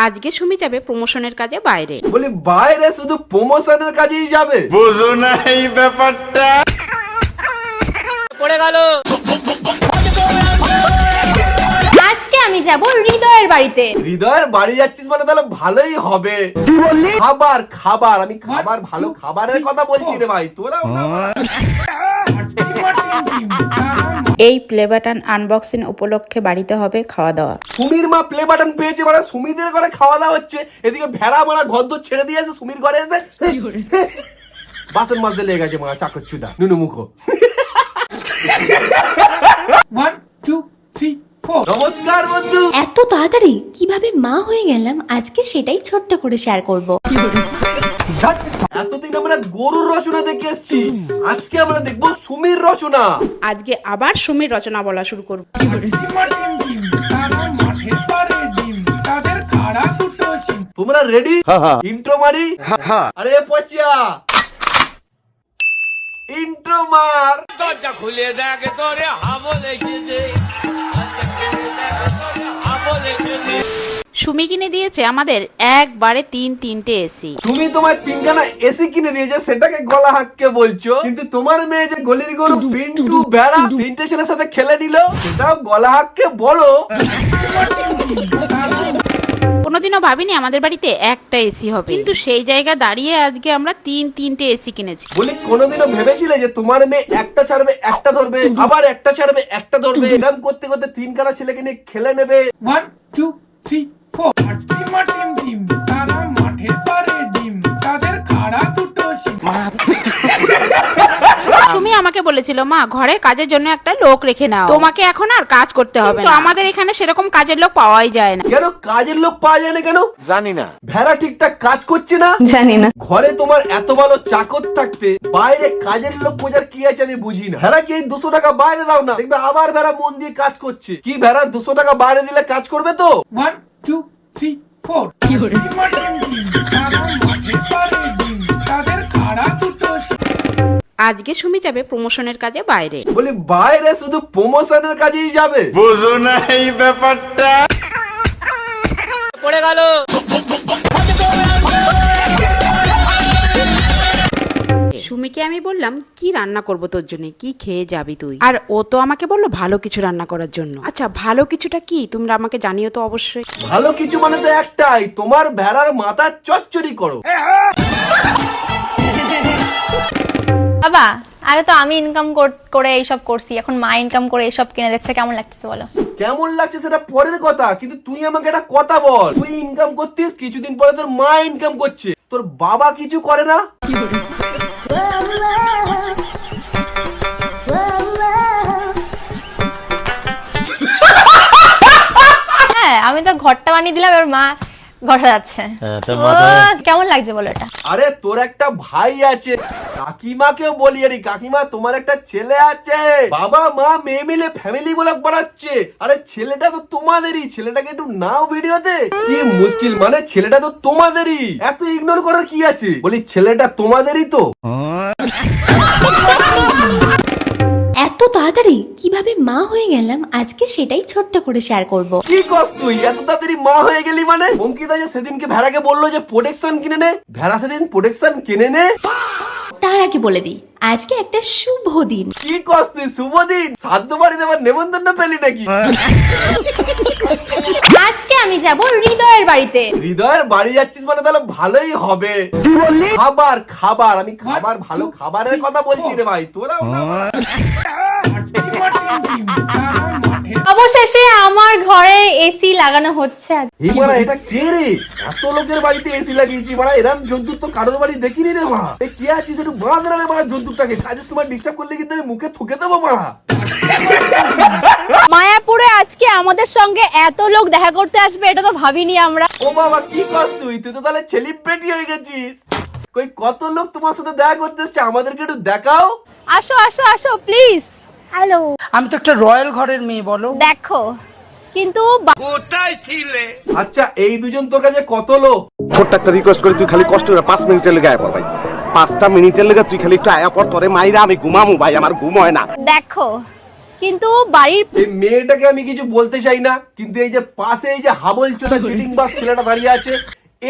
আজকে সুমি যাবে প্রমোশনের কাজে বাইরে। বলি বাইরে শুধু প্রমোশনের কাজেই যাবে? বুঝো না এই ব্যাপারটা। পড়ে গেল। আজকে আমি যাব হৃদয়ের বাড়িতে। হৃদয়ের বাড়ি যাচ্ছিস মানে তাহলে ভালোই হবে। খাবার খাবার আমি খাবার ভালো খাবারের কথা বলছি রে ভাই, তোরাও না। এই প্লে বাটন আনবক্সিং উপলক্ষে বাড়িতে হবে খাওয়া দাওয়া। সুমির মা প্লে বাটন পেয়েছে, মানে সুমিদের ঘরে খাওয়া দাওয়া হচ্ছে, এদিকে ভেড়া মারা ঘর দর ছেড়ে দিয়েছে সুমির ঘরে এসে বাসন মাজতে লেগে গেছে মারা চাকরচুদা নুনু মুখো। 1 2 3 4 নমস্কার বন্ধু। এত তাড়াতাড়ি কিভাবে মা হয়ে গেলাম আজকে সেটাই ছোট্ট করে শেয়ার করব। এতদিন আমরা গরুর রচনা দেখে এসেছি, আজকে আমরা দেখবো সুমির রচনা। আজকে আবার সুমির রচনা বলা শুরু করব। ডিম তারা মাঠের পারে ডিম তাদের খাড়া দুটো সিং। তোমরা রেডি? ইন্ট্রো মারি। আরে পচিয়া ইন্ট্রো মার। দরজা খুলে দেখ তোরে হাবো লেগেছে। সুমি কিনে দিয়েছে আমাদের একবারে তিনটে এসি। তুমি তোমার তিনখানা এসি কিনে দিয়েছে, সেটাকে গলা হাঁককে বলছো, কিন্তু তোমার মেয়ে যে গলির গরু পিন্টু বেড়া তিনটে ছেলের সাথে খেলে নিল, সেটাও গলা হাঁককে বলো। কোনোদিনও ভাবিনি আমাদের বাড়িতে একটা এসি হবে, কিন্তু সেই জায়গা দাঁড়িয়ে আজকে আমরা তিনটে এসি কিনেছি। বলি কোনোদিনও ভেবেছিলে যে তোমার মেয়ে একটা ছাড়বে একটা ধরবে, আবার একটা ছাড়বে একটা ধরবে, এরকম করতে করতে তিনখানা ছেলেকে নিয়ে খেলে নেবে? 1 2 3 4 ডিম তারা মাঠের পারে ডিম তাদের খাড়া দুটো সিং। সুমি আমাকে বলেছিল, মা ঘরে কাজের জন্য একটা লোক রেখে নাও, তোমাকে এখন আর কাজ করতে হবে না। তো আমাদের এখানে সেরকম কাজের লোক পাওয়াই যায় না। কেন কাজের লোক পাওয়া যায় না কেন? জানি না। ভেড়া ঠিকঠাক কাজ করছে না? জানি না। ঘরে তোমার এত ভালো চাকর থাকতে বাইরে কাজের লোক খোঁজার কি আছে আমি বুঝি না। ভেড়া কি 200 টাকা বাইরে দাও না, দেখবে আবার ভেড়া মন দিয়ে কাজ করছে। কি ভেড়া 200 টাকা বাইরে দিলে কাজ করবে তো? 1 2 3 4 ডিম তারা মাঠের পারে ডিম তাদের খাড়া দুটো সিং। আজকে সুমি যাবে প্রমোশনের কাজে বাইরে। বলি বাইরে শুধু প্রমোশনের কাজেই যাবে? বুঝো না এই ব্যাপারটা। পড়ে গেল। সুমিকে আমি বললাম, কি রান্না করব তোর জন্য, কি খেয়ে যাবি তুই? আর ও তো আমাকে বললো ভালো কিছু রান্না করার জন্য। আচ্ছা ভালো কিছুটা কি তোমরা আমাকে জানিও তো অবশ্যই। ভালো কিছু মানে তো একটাই, তোমার ভেড়ার মাথা চচ্চড়ি করো। বাবা আগে তো আমি ইনকাম করে এইসব করছি, এখন মা ইনকাম করে এইসব কিনে দিচ্ছে, কেমন লাগতেছে বলো? কেমন লাগছে সেটা পরের কথা, কিন্তু তুই আমাকে একটা কথা বল, তুই ইনকাম করতিস, কিছুদিন পরে তোর মা ইনকাম করছে, তোর বাবা কিছু করে না? হ্যাঁ আমি তো ঘরটা বানিয়ে দিলাম, এবার মা ঘরে যাচ্ছে। কেমন লাগছে বলো এটা? আরে তোর একটা ভাই আছে, কাকিমাকেও বলি, আরে কাকিমা তোমার একটা ছেলে আছে, বাবা মা মেয়ে মিলে ফ্যামিলি ব্লগ বানাচ্ছে। আরে ছেলেটা তো তোমাদেরই, ছেলেটাকে একটু নাও ভিডিওতে। কি মুশকিল, মানে ছেলেটা তো তোমাদেরই, এত ইগনোর করার কি আছে? বলি ছেলেটা তোমাদেরই তো। এত তাড়াতাড়ি কিভাবে মা হয়ে গেলাম আজকে সেটাই ছোট্ট করে শেয়ার করব। কি কস তুই এত তাড়াতাড়ি মা হয়ে গেলি? মানে অঙ্কিতা যে সেদিনকে ভেড়াকে বললো যে প্রোটেকশন কিনে নে, ভেড়া সেদিন প্রোটেকশন কিনে নে। তার আগে বলে দিই আজকে একটা শুভ দিন। কি কস তুই? শুভ দিন? শ্রাদ্ধ বাড়িতে আবার নেমন্তন্ন পেলি নাকি? আজকে আমি যাব হৃদয়ের বাড়িতে। হৃদয়ের বাড়ি যাচ্ছিস মানে তাহলে ভালোই হবে। খাবার খাবার আমি খাবার ভালো খাবারের কথা বলছি রে ভাই, তোরাও না। ডিম তারা মাঠের অবশেষে আমার ঘরে এসি লাগানো হচ্ছে। এই মারা এটা কে রে? এত লোকের বাড়িতে এসি লাগিয়েছি মারা, এরম যন্ত্র তো কারোর বাড়ি দেখিনি রে মারা। এই কে আছিস একটু বাঁধ রে মারা যন্ত্রটাকে, কাজের সময় ডিস্টার্ব করলে কিন্তু আমি মুখে থুকে দেবো মারা। মায়াপুরে আজকে আমাদের সঙ্গে এত লোক দেখা করতে আসবে এটা তো ভাবিনি আমরা। ও বাবা কি কস তুই? তুই তো তাহলে সেলিব্রিটি হয়ে গেছিস। কই কত লোক তোমার সাথে দেখা করতে এসছে, আমাদেরকে একটু দেখাও। আসো আসো আসো প্লিজ। হ্যালো আমি তো একটা রয়্যাল ঘরের মেয়ে বলো। দেখো কিন্তু কোথায় ছিলে? আচ্ছা এই দুজন তোর কাছে কত লোক? ছোট্ট একটা রিকোয়েস্ট করি, তুই খালি কষ্ট করে 5 মিনিটের লেগে আয়া পর ভাই, 5টা মিনিটের লেগে তুই খালি একটু আয়া পর, তোরে মাইরা আমি ঘুমামু ভাই, আমার ঘুম হয় না। দেখো কিন্তু বাড়ির এই মেয়েটাকে আমি কিছু বলতে চাই না, কিন্তু এই যে পাশে এই যে হাবল চোদা চিটিং বাস ছেলেটা দাঁড়িয়ে আছে,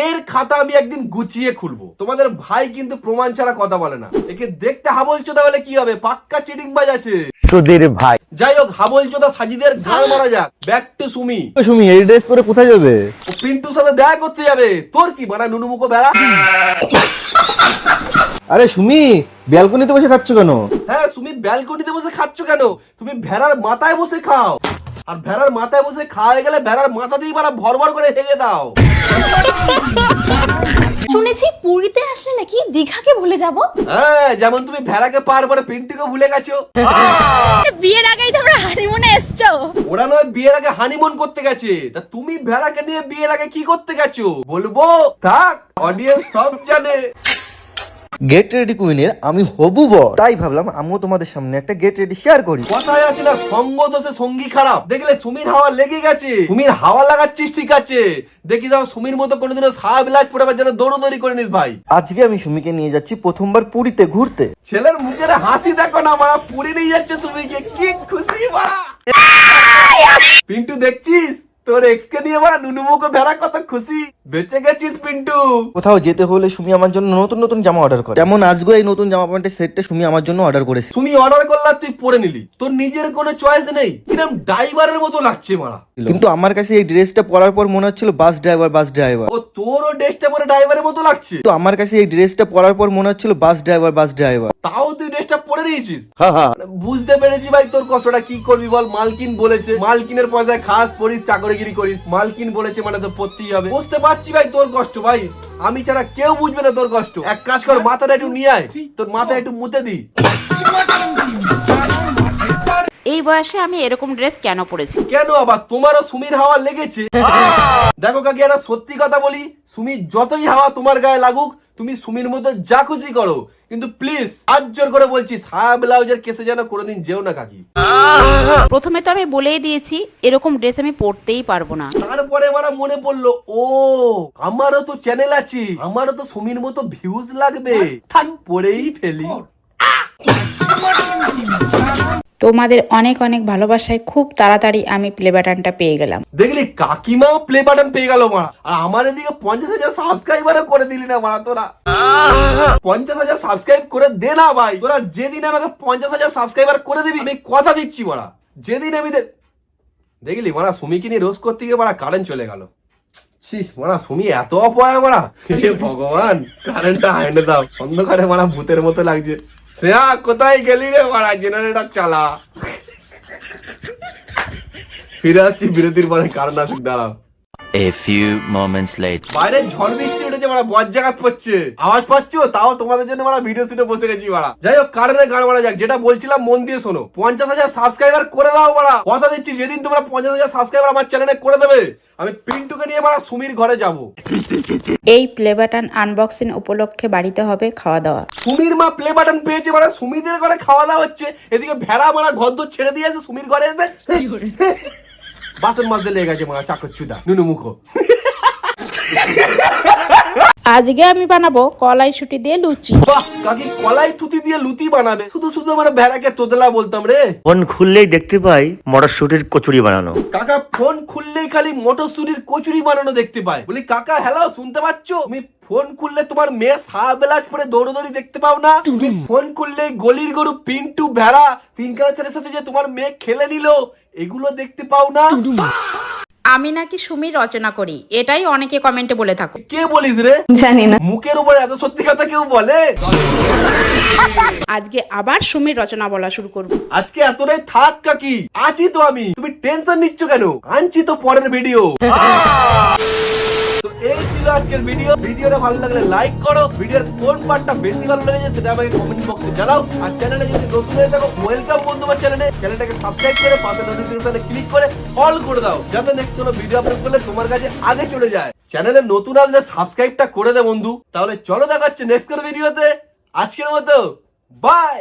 এর খাতা আমি একদিন গুছিয়ে খুলবো। তোমাদের ভাই কিন্তু প্রমাণ ছাড়া কথা বলে না। একে দেখতে হাবল চোদা বলে কি হবে, পাক্কা চিটিং বাজ আছে। তোদের ভাই যাই হোক, হাবল চোদা সাজিদের গান মারা যাক। Back to Sumi. সুমি এই ড্রেস পরে কোথায় যাবে? ও পিন্টুর সাথে দেখা করতে যাবে। তোর কি মানে নুনুমুখো বেড়া? আরে সুমি ব্যালকনিতে বসে খাচ্ছ কেন? হ্যাঁ, তুমি ব্যালকনিতে বসে খাচ্ছ কেন? তুমি ভেড়ার মাথায় বসে খাও। আর ভেড়ার মাথায় বসে খাওয়া গেলে ভেড়ার মাথা দিয়ে বাড়া ভর ভর করে হেগে দাও। শুনেছি পুরীতে আসলে নাকি দীঘাকে ভুলে যাব। হ্যাঁ, যেমন তুমি ভেড়াকে পার করে পিন্টুকে ভুলে গেছো। বিয়ের আগেই তোমরা হানিমুনে এসছো। ওরা নয় বিয়ের আগে হানিমুন করতে গেছে, তা তুমি ভেড়াকে নিয়ে বিয়ের আগে কি করতে গেছো বলবো? থাক, অডিয়েন্স সব জানে। গেট রেডি কুইনের আমি হবু বর, তাই ভাবলাম আমিও তোমাদের সামনে একটা গেট রেডি শেয়ার করি। কথায় আছে না, সঙ্গ দোষে সঙ্গী খারাপ। দেখলে সুমির হাওয়া লেগে গেছে। সুমির হাওয়া লাগাচ্ছিস ঠিক আছে, দেখি যাও সুমির মতো কোনোদিনও সাহাবিলাজ পড়াবার জন্য দৌড়দৌড়ি করে নিস ভাই। আজকে আমি সুমিকে নিয়ে যাচ্ছি প্রথমবার পুরীতে ঘুরতে। ছেলের মুখের হাসি দেখো না, মারা পুরী নিয়ে যাচ্ছে সুমিকে, কি খুশি মারা। পিন্টু দেখছিস তোর এক্স কে নিয়ে মারা নুনুমুখো ভেড়া কত খুশি। বেঁচে গেছিস পিন্টু। কোথাও যেতে হলে সুমি আমার জন্য নতুন নতুন জামা অর্ডার করে, যেমন আজকে এই নতুন জামা প্যান্টের সেটটা সুমি আমার জন্য অর্ডার করেছে। তুমি অর্ডার করলা, তুই পরে নিলি, তোর নিজের কোনো চয়েস নেই। কিরম ড্রাইভারের মতো লাগছে মারা। কিন্তু আমার কাছে এই ড্রেসটা পরার পর মনে হচ্ছিল বাস ড্রাইভার। ও তোরও ড্রেসটা পরে ড্রাইভারের মতো লাগছে। তো আমার কাছে এই ড্রেসটা পরার পর মনে হচ্ছিল বাস ড্রাইভার। তাও তুই ড্রেসটা পরে নিয়েছিস। মানে বুঝতে পেরেছি ভাই তোর কষ্টটা। কি করবি বল, মালকিন বলেছে, মালকিনের পয়সায় খাস পড়িস, চাকরিগিরি করিস, মালকিন বলেছে মানে তো পড়তেই হবে। বুঝতে পারছি ভাই তোর কষ্ট ভাই, আমি ছাড়া কেউ বুঝবে না তোর কষ্ট। এক কাজ কর, মাথাটা একটু নিয়ে আয়, তোর মাথা একটু মুতে দি। এই বয়সে আমি এরকম ড্রেস কেন পরেছি? কেন আবার তোমারও সুমির হাওয়া লেগেছে? দেখো কাকি, একটা সত্যি কথা বলি, সুমির যতই হাওয়া তোমার গায়ে লাগুক, তুমি সুমির মতো যা খুশি করো, কিন্তু প্লিজ আজ জোর করে বলছি, সায়া ব্লাউজের কেসে যেন কোনোদিন যেও না কাকি। প্রথমে তো আমি বলেই দিয়েছি এরকম ড্রেস আমি পরতেই পারবো না। তারপরে আমার মনে পড়লো, ও আমারও তো চ্যানেল আছে, আমারও তো সুমির মতো ভিউজ লাগবে, থাক পরেই ফেলি। তোমাদের অনেক অনেক ভালোবাসায় খুব তাড়াতাড়ি আমি প্লে বাটনটা পেয়ে গেলাম। দেখলি কাকিমা প্লে বাটন পেয়ে গেল মারা, আর আমার এদিকে 50,000 সাবস্ক্রাইবারও করে দিলি না মারা। তোরা 50,000 সাবস্ক্রাইব করে দে না ভাই। তোরা যেদিন আমাকে 50,000 সাবস্ক্রাইবার করে দিবি, আমি কথা দিচ্ছি মারা, যেদিন আমি দেখলি মারা সুমিকে নিয়ে রোজ করতে গিয়ে মারা কারেন্ট চলে গেল। ছি মারা, সুমি এত অপয়া মারা, হে ভগবান কারেন্টটা হাইনে দাও। অন্ধকারে মারা ভূতের মতো লাগছে। শ্রেয়া কোথায় গেলি রে মারা, জেনারেটর চালা। ফিরে আসছি বিরতির পরে, কারণ আসুক, দাঁড়াও। A few moments later. বাইরে ঝড় বৃষ্টি উঠেছে মারা, বজ্জাঘাত পড়ছে, আওয়াজ পাচ্ছ? তাও তোমাদের জন্য মারা ভিডিও শুটে বসে গেছি মারা। যাই হোক, কারণে গান মারা যাক। যেটা বলছিলাম মন দিয়ে শোনো, 50,000 সাবস্ক্রাইবার করে দাও মারা। কথা দিচ্ছি, যেদিন তোমরা 50,000 সাবস্ক্রাইবার আমার চ্যানেলে করে দেবে, আমি পিন্টুকে নিয়ে মারা সুমির ঘরে যাব। এই প্লে বাটন আনবক্সিং উপলক্ষে বাড়িতে হবে খাওয়া দাওয়া। সুমির মা প্লে বাটন পেয়েছে মারা, সুমিদের ঘরে খাওয়া দাওয়া হচ্ছে। এদিকে ভেড়া মারা ঘর দর ছেড়ে দিয়েছে, সুমির ঘরে এসে বাসন মাছ দিয়ে লেগে গেছে মারা, চাকর চুদা নুনু মুখো। আজকে আমি বানাবো কলাইশুঁটি দিয়ে লুচি। বাহ কাকি, কলাই থুতি দিয়ে লুতি বানাবে? শুধু শুধু আমার ভেড়াকে তোদলা বলতাম রে। ফোন খুললেই দেখতে পাই মটরশুটির কচুরি বানানো। কাকা ফোন খুললেই খালি মটরশুটির কচুরি বানানো দেখতে পায়। বলি কাকা হ্যালো, শুনতে পাচ্ছ? তুমি ফোন খুললে তোমার মেয়ে সাহাবেলাজ পরে দৌড়দৌড়ি দেখতে পাও না? তুমি ফোন খুললেই গলির গরু পিন্টু ভেড়া তিনকালা ছেলের সাথে যে তোমার মেয়ে খেলে নিল, এগুলো দেখতে পাও না? আমি নাকি সুমির রচনা করি, এটাই অনেকে কমেন্টে বলে থাকো। কে বলিস রে? জানি না। মুখের উপর এত সত্যি কথা কেউ বলে? আজকে আবার সুমির রচনা বলা শুরু করবো। আজকে এতটাই থাক কাকি, আছি তো আমি, তুমি টেনশন নিচ্ছ কেন? আনছি তো পরের ভিডিও। তো এই ছিল আজকের ভিডিও। ভিডিওটা ভালো লাগলে লাইক করো, ভিডিওর কোন পার্টটা বেশি ভালো লেগেছে সেটা আমাকে কমেন্ট বক্সে জানাও। আর চ্যানেলে যদি নতুন হয়ে থাকো, ওয়েলকাম বন্ধু আমার চ্যানেলটাকে সাবস্ক্রাইব করে পাশে নোটিফিকেশনে ক্লিক করে অল করে দাও, যাতে নেক্সট কোনো ভিডিও আপলোড করলে তোমার কাছে আগে চলে যায়। চ্যানেলে নতুন আসলে সাবস্ক্রাইবটা করে দে বন্ধু। তাহলে চলো দেখাচ্ছে নেক্সট কোনো ভিডিওতে। আজকের মতো বাই।